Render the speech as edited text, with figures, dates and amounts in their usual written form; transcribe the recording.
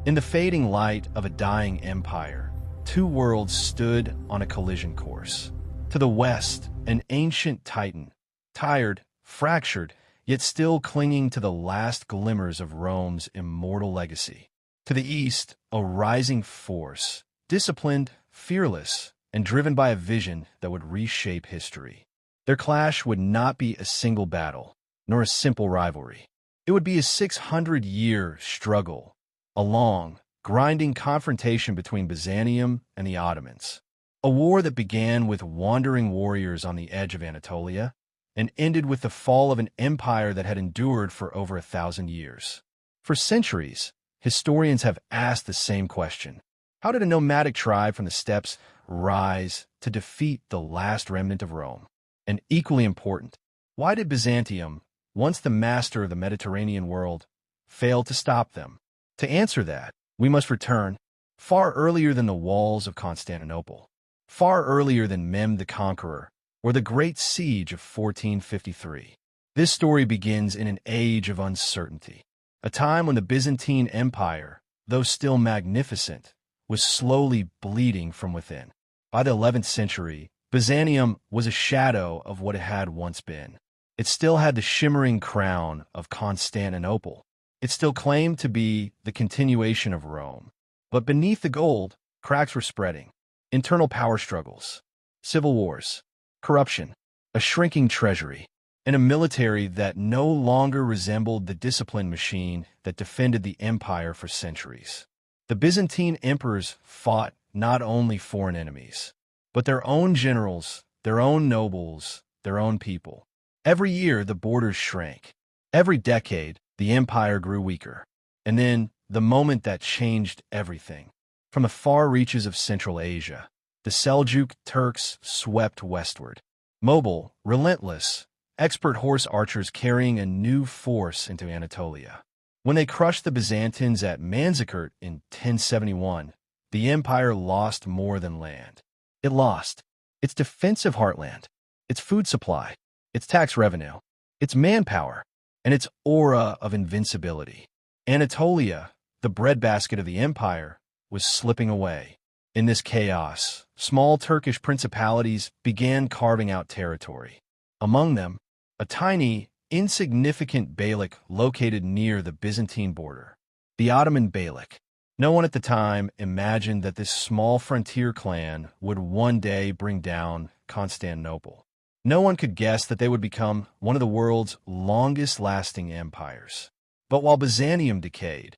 In the fading light of a dying empire, two worlds stood on a collision course. To the west, an ancient titan, tired, fractured, yet still clinging to the last glimmers of Rome's immortal legacy. To the east, a rising force, disciplined, fearless, and driven by a vision that would reshape history. Their clash would not be a single battle, nor a simple rivalry. It would be a 600-year struggle, a long, grinding confrontation between Byzantium and the Ottomans. A war that began with wandering warriors on the edge of Anatolia and ended with the fall of an empire that had endured for over 1,000 years. For centuries, historians have asked the same question. How did a nomadic tribe from the steppes rise to defeat the last remnant of Rome? And equally important, why did Byzantium, once the master of the Mediterranean world, fail to stop them? To answer that, we must return far earlier than the walls of Constantinople, far earlier than Mehmed the Conqueror, or the Great Siege of 1453. This story begins in an age of uncertainty, a time when the Byzantine Empire, though still magnificent, was slowly bleeding from within. By the 11th century, Byzantium was a shadow of what it had once been. It still had the shimmering crown of Constantinople. It still claimed to be the continuation of Rome. But beneath the gold, cracks were spreading. Internal power struggles, civil wars, corruption, a shrinking treasury, and a military that no longer resembled the disciplined machine that defended the empire for centuries. The Byzantine emperors fought not only foreign enemies, but their own generals, their own nobles, their own people. Every year, the borders shrank. Every decade, the empire grew weaker. And then, the moment that changed everything. From the far reaches of Central Asia, the Seljuk Turks swept westward. Mobile, relentless, expert horse archers carrying a new force into Anatolia. When they crushed the Byzantines at Manzikert in 1071, the empire lost more than land. It lost its defensive heartland, its food supply, its tax revenue, its manpower, and its aura of invincibility. Anatolia, the breadbasket of the empire, was slipping away. In this chaos, small Turkish principalities began carving out territory. Among them, a tiny, insignificant beylik located near the Byzantine border, the Ottoman beylik. No one at the time imagined that this small frontier clan would one day bring down Constantinople. No one could guess that they would become one of the world's longest-lasting empires. But while Byzantium decayed,